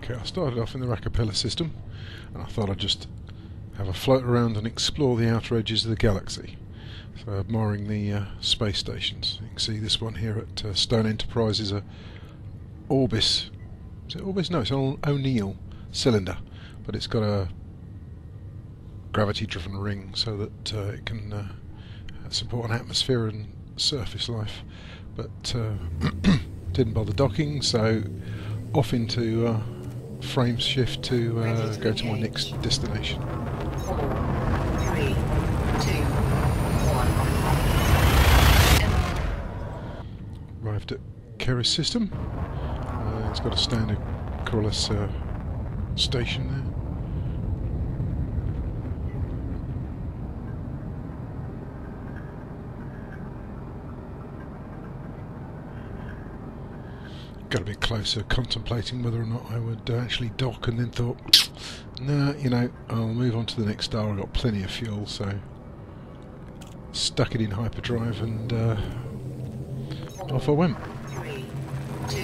Okay, I started off in the Rakapella system, and I thought I'd just have a float around and explore the outer edges of the galaxy. So admiring the space stations. You can see this one here at Stone Enterprise is a Orbis. Is it Orbis? No, it's an O'Neill cylinder, but it's got a gravity-driven ring so that it can support an atmosphere and surface life. But didn't bother docking, so off into frame shift to go to my next destination. 4, 3, 2, 1. Arrived at Keris system. It's got a standard Corellis station there. Got a bit closer, contemplating whether or not I would actually dock, and then thought, nah, you know, I'll move on to the next star. I've got plenty of fuel, so stuck it in hyperdrive and off I went. 3, 2,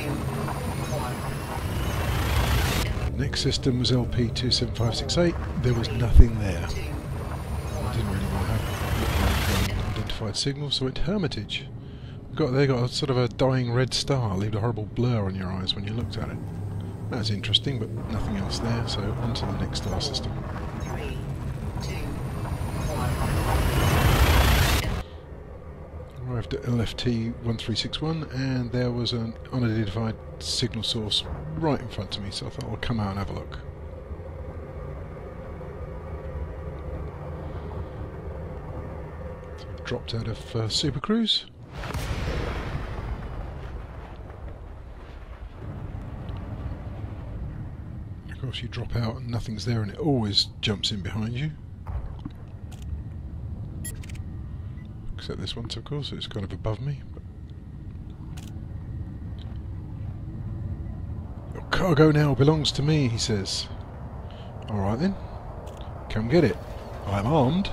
1. Next system was LP27568. There was nothing there. I didn't really want to have unidentified signals, so I went to Hermitage. They got a sort of a dying red star, leaved a horrible blur on your eyes when you looked at it. That was interesting, but nothing else there, so on to the next star system. 3, 2, 1. Arrived at LFT 1361, and there was an unidentified signal source right in front of me, so I thought I'll come out and have a look. So I dropped out of Super Cruise. Of course, you drop out and nothing's there, and it always jumps in behind you. Except this one, of course, it's kind of above me. Your cargo now belongs to me, he says. Alright then, come get it. I'm armed.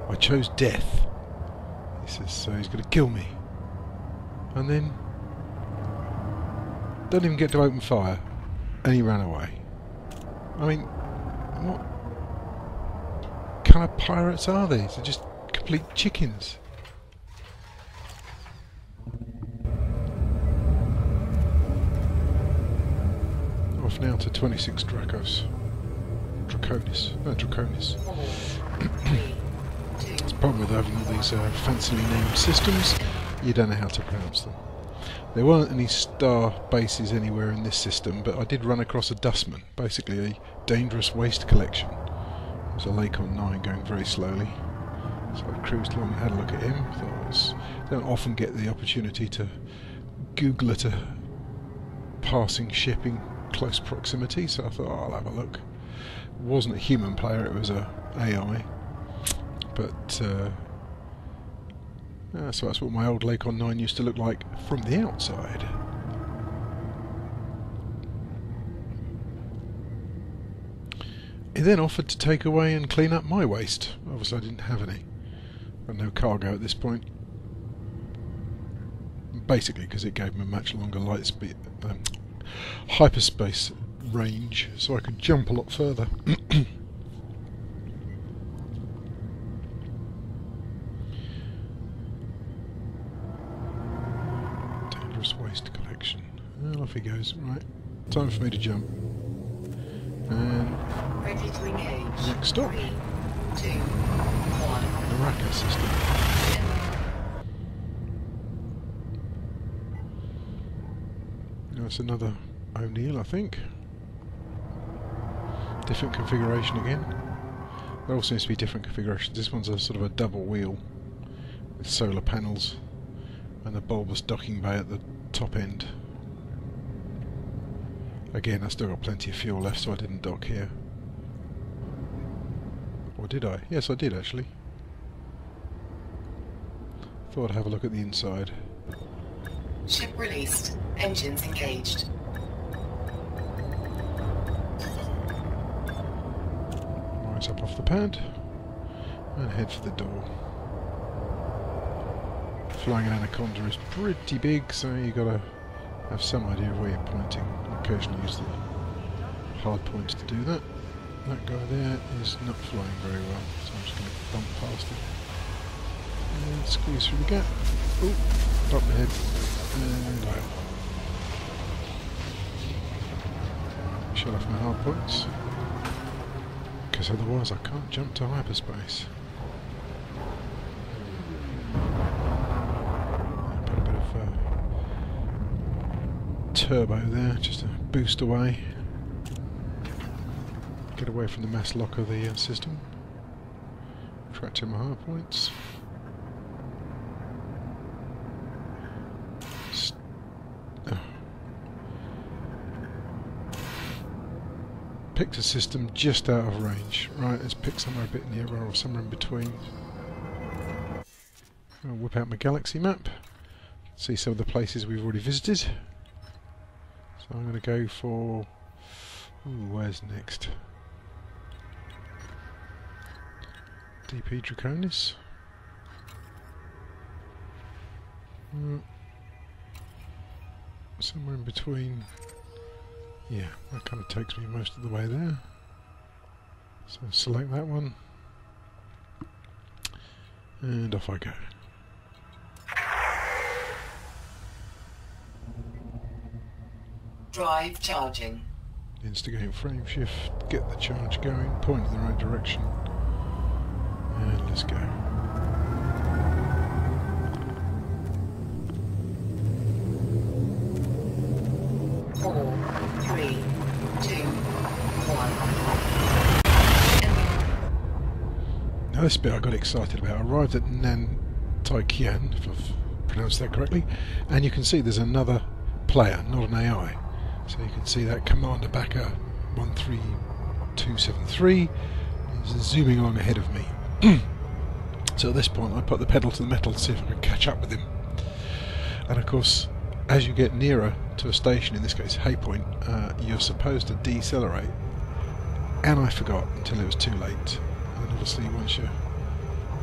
I chose death. He says, so he's going to kill me. And then don't even get to open fire, and he ran away. I mean, what kind of pirates are these? They're just complete chickens. Off now to 26 Draconis. Draconis. The problem with having all these fancily named systems, you don't know how to pronounce them. There weren't any star bases anywhere in this system, but I did run across a dustman, basically a dangerous waste collection. There's a lake on 9 going very slowly, so I cruised along and had a look at him. Don't often get the opportunity to Google at a passing ship in close proximity, so I thought, oh, I'll have a look. It wasn't a human player, it was a AI, but so that's what my old Lake on 9 used to look like from the outside. He then offered to take away and clean up my waste. Obviously I didn't have any. Got no cargo at this point. Basically because it gave him a much longer light speed, hyperspace range, so I could jump a lot further. Waste collection. Well, off he goes. Right, time for me to jump. And Ready to engage. next stop, 3, 2, 1. the Raka system. That's another O'Neill, I think. Different configuration again. There all seems to be different configurations. This one's a sort of a double wheel with solar panels and a bulbous docking bay at the top end. Again, I still got plenty of fuel left, so I didn't dock here. Or did I? Yes, I did actually. Thought I'd have a look at the inside. Ship released. Engines engaged. Rise up off the pad and head for the door. flying an anaconda is pretty big, so you've got to have some idea of where you're pointing. Occasionally use the hard points to do that. That guy there is not flying very well, so I'm just going to bump past him. And squeeze through the gap. Oh, bump my head. And out. Shut off my hard points. Because otherwise I can't jump to hyperspace. Put a bit of turbo there, just to boost away. Get away from the mass lock of the system. Track to my hard points. Picked a system just out of range. Right, let's pick somewhere a bit nearer or somewhere in between. I'll whip out my galaxy map. See some of the places we've already visited. So I'm going to go for... Ooh, where's next? DP Draconis. Somewhere in between. Yeah, that kind of takes me most of the way there. So select that one. And off I go. Drive charging. Instigate frame shift, get the charge going, point in the right direction. And let's go. Four, three, two, one. Now this bit I got excited about. I arrived at Nantai-Kian, if I've pronounced that correctly, and you can see there's another player, not an AI. So you can see that Commander Backer 13273 is zooming along ahead of me. So at this point I put the pedal to the metal to see if I can catch up with him. And of course, as you get nearer to a station, in this case Haypoint, you're supposed to decelerate. And I forgot until it was too late. And obviously once you're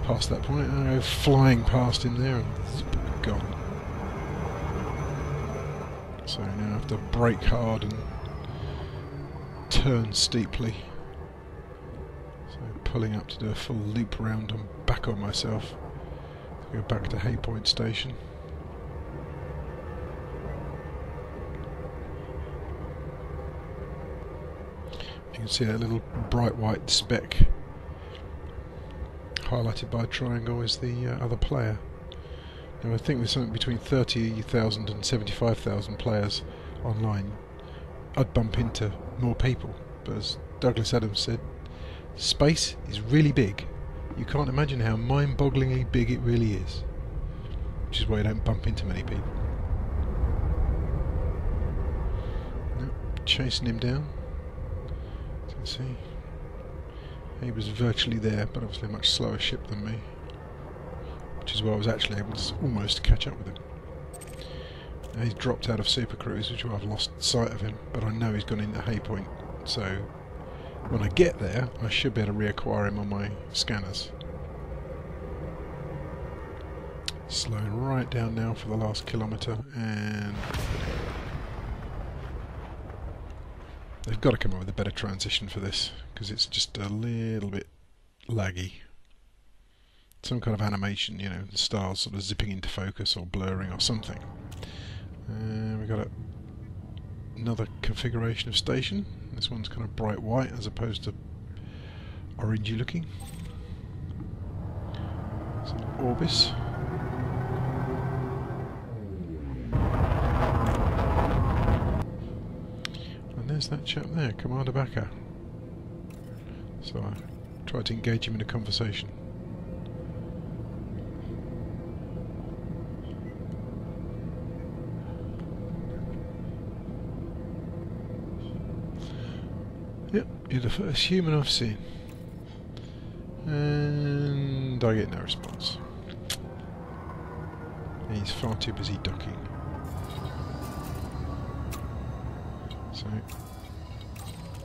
past that point, I go flying past him there and zip, gone. So now I have to brake hard and turn steeply. So pulling up to do a full loop round and back on myself to go back to Haypoint Station. You can see that little bright white speck highlighted by a triangle is the other player. Now I think with something between 30,000 and 75,000 players online, I'd bump into more people. But as Douglas Adams said, space is really big. You can't imagine how mind-bogglingly big it really is. Which is why you don't bump into many people. Nope, chasing him down. As you can see, he was virtually there, but obviously a much slower ship than me. Which is why I was actually able to almost catch up with him. Now he's dropped out of Super Cruise, which is why I've lost sight of him, but I know he's gone into Haypoint, so when I get there I should be able to reacquire him on my scanners. Slowing right down now for the last kilometre, and they've got to come up with a better transition for this, because it's just a little bit laggy. Some kind of animation, you know, the stars sort of zipping into focus or blurring or something. We've got another configuration of station. This one's kind of bright white as opposed to orangey looking. It's an Orbis. And there's that chap there, Commander Backer. So I tried to engage him in a conversation. Yep, you're the first human I've seen. And I get no response. He's far too busy docking. So,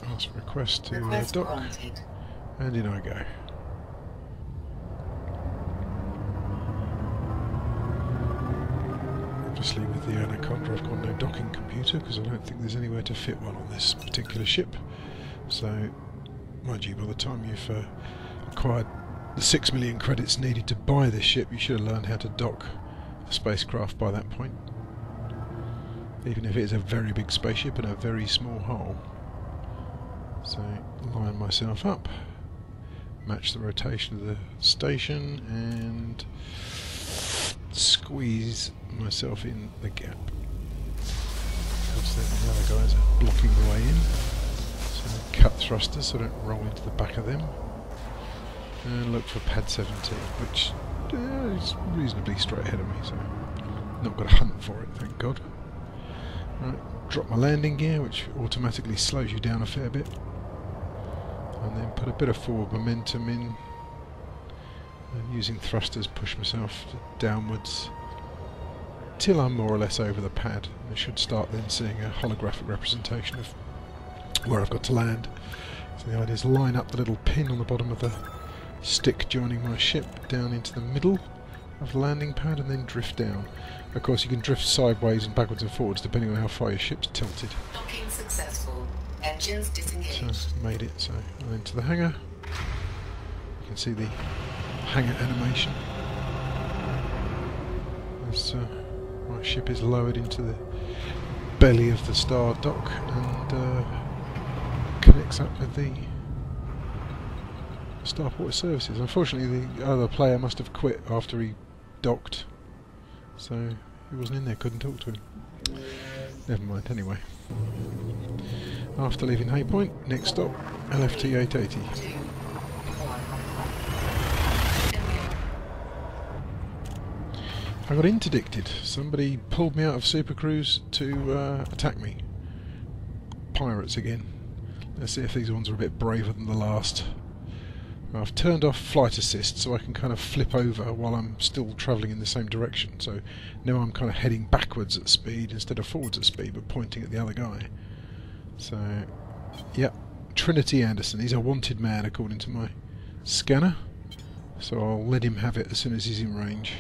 ask for request to dock, granted. and in I go. With the Anaconda I've got no docking computer because I don't think there's anywhere to fit one on this particular ship. So, mind you, by the time you've acquired the 6 million credits needed to buy this ship, you should have learned how to dock a spacecraft by that point. Even if it is a very big spaceship and a very small hull. So, line myself up, match the rotation of the station, and squeeze myself in the gap. Because then the other guys are blocking the way in. So cut thrusters so I don't roll into the back of them. And look for pad 17, which is reasonably straight ahead of me, so not got to hunt for it, thank God. Right, drop my landing gear, which automatically slows you down a fair bit. And then put a bit of forward momentum in. And using thrusters push myself downwards till I'm more or less over the pad. I should start then seeing a holographic representation of where I've got to land. So the idea is line up the little pin on the bottom of the stick joining my ship down into the middle of the landing pad and then drift down. Of course you can drift sideways and backwards and forwards depending on how far your ship's tilted. Docking successful. Engines disengaged. So made it, so I'm into the hangar. You can see the hangar animation as my ship is lowered into the belly of the star dock and connects up with the starport services. Unfortunately the other player must have quit after he docked, so he wasn't in there, couldn't talk to him. Never mind, anyway. After leaving Haypoint, next stop, LFT 880. I got interdicted. Somebody pulled me out of Super Cruise to attack me. Pirates again. Let's see if these ones are a bit braver than the last. I've turned off flight assist so I can kind of flip over while I'm still travelling in the same direction. So now I'm kind of heading backwards at speed instead of forwards at speed, but pointing at the other guy. So, yeah, Trinity Anderson. He's a wanted man according to my scanner. So I'll let him have it as soon as he's in range.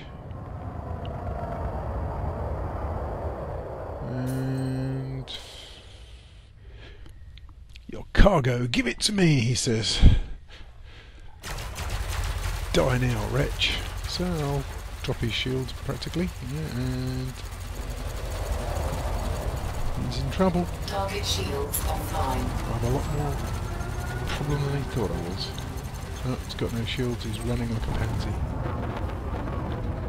And your cargo, give it to me, he says. Die now, wretch. So I'll drop his shields practically. Yeah, and he's in trouble. Target shields offline. I have a lot more problem than he thought I was. Oh, he's got no shields, he's running like a pansy.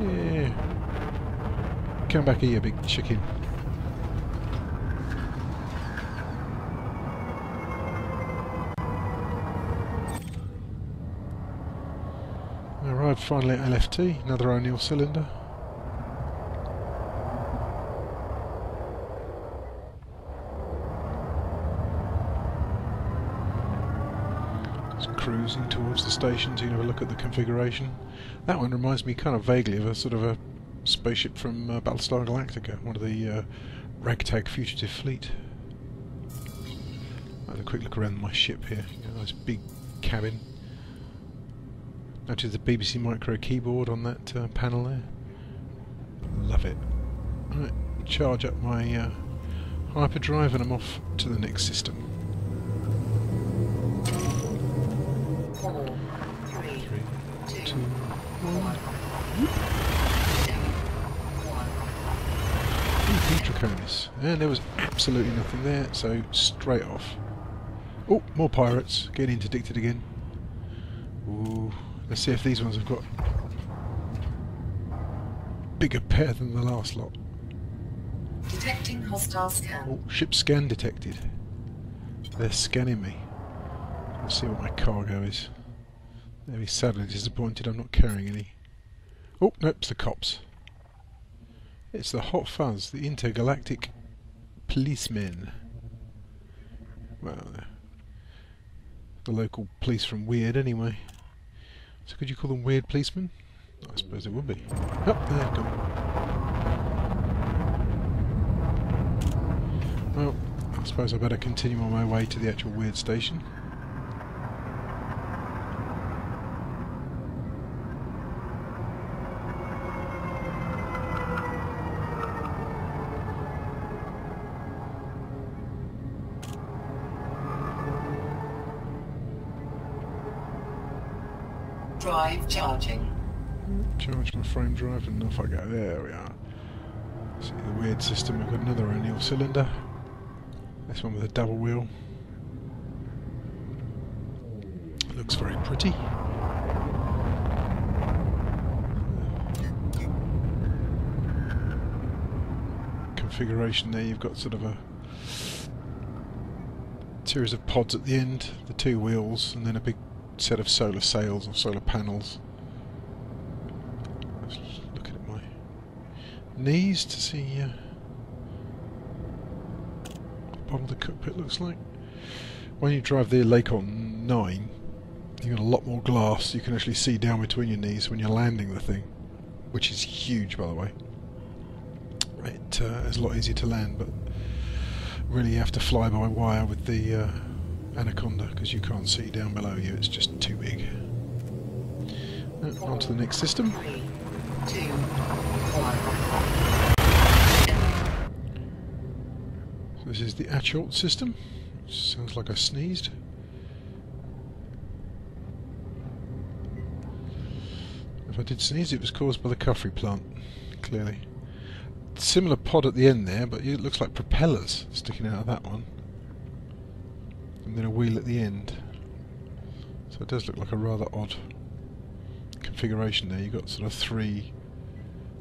Yeah. Come back here, big chicken. Arrived finally at LFT, another O'Neill cylinder. Just cruising towards the station so you can have a look at the configuration. That one reminds me kind of vaguely of a sort of a spaceship from Battlestar Galactica, one of the ragtag fugitive fleet. I'll have a quick look around my ship here. Nice big cabin. Notice the BBC Micro keyboard on that panel there. Love it. Right, charge up my hyperdrive and I'm off to the next system. 4, 3, 2, 1. 1. Draconis. And there was absolutely nothing there, so straight off. Oh, more pirates. Getting interdicted again. Ooh. Let's see if these ones have got bigger pair than the last lot. Detecting hostile scan. Oh, ship scan detected. They're scanning me. Let's see what my cargo is. They'll be sadly disappointed I'm not carrying any. Oh, nope, it's the cops. It's the Hot Fuzz, the intergalactic policemen. Well, the local police from Weird anyway. So could you call them weird policemen? I suppose it would be. Oh, there, go. Well, I suppose I better continue on my way to the actual weird station. Drive charging. Charge my frame drive and off I go. There we are. See the weird system. We've got another O'Neill cylinder. This one with a double wheel. Looks very pretty. Configuration there, you've got sort of a series of pods at the end, the two wheels, and then a big set of solar sails or solar panels. Let's look at my knees to see what the bottom of the cockpit looks like. When you drive the Lakon 9, you've got a lot more glass. You can actually see down between your knees when you're landing the thing, which is huge, by the way. It is a lot easier to land, but really you have to fly by wire with the Anaconda because you can't see down below you, it's just too big. On to the next system. 3, 2, 1. So this is the Achort system, which sounds like I sneezed. If I did sneeze, it was caused by the Cuffrey plant, clearly. Similar pod at the end there, but it looks like propellers sticking out of that one. And then a wheel at the end. So it does look like a rather odd configuration there. You've got sort of three,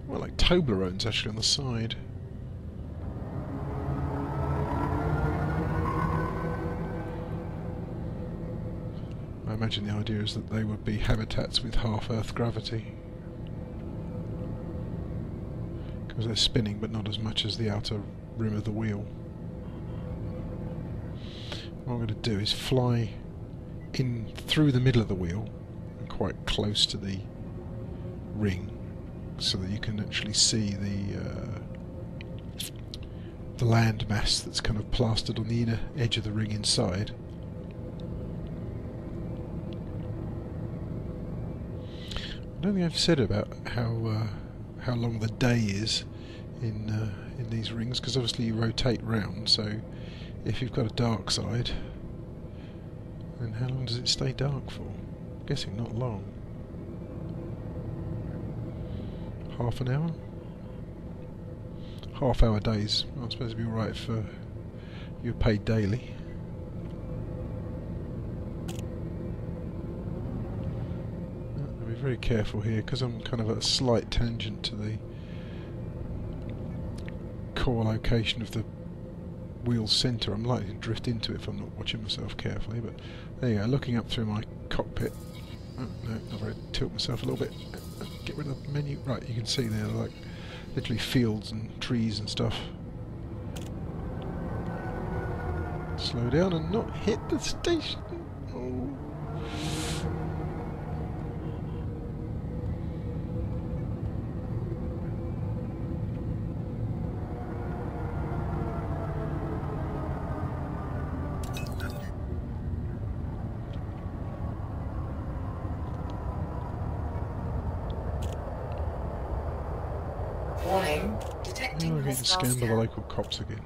well, like Toblerones actually on the side. I imagine the idea is that they would be habitats with half Earth gravity. Because they're spinning, but not as much as the outer rim of the wheel. What I'm going to do is fly in through the middle of the wheel and quite close to the ring, so that you can actually see the land mass that's kind of plastered on the inner edge of the ring inside. I don't think I've said about how long the day is in these rings, because obviously you rotate round, so if you've got a dark side, then how long does it stay dark for? I'm guessing not long. Half an hour? Half-hour days. I suppose it'd be alright if you're paid daily. I'll be very careful here because I'm kind of at a slight tangent to the core location of the wheel centre. I'm likely to drift into it if I'm not watching myself carefully, but there you go, looking up through my cockpit. Oh, no, I've got to tilt myself a little bit. Get rid of the menu. Right, you can see there, like, literally fields and trees and stuff. Slow down and not hit the station. Oh. Warning, detecting We're getting hostile scanned by the scan. local cops again.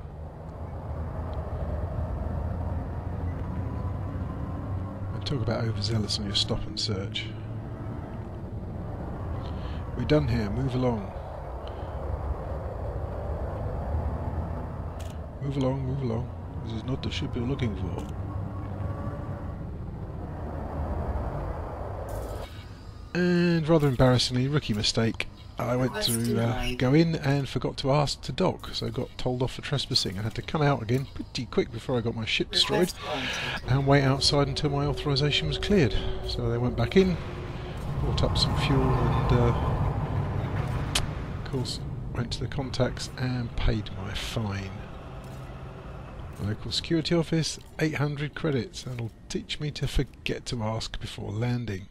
And talk about overzealous on your stop and search. We're done here, move along. Move along, move along. This is not the ship you're looking for. And rather embarrassingly, rookie mistake, I went to go in and forgot to ask to dock, so I got told off for trespassing. I had to come out again pretty quick before I got my ship destroyed and wait outside until my authorisation was cleared. So they went back in, brought up some fuel and of course went to the contacts and paid my fine. Local security office, 800 credits. That'll teach me to forget to ask before landing.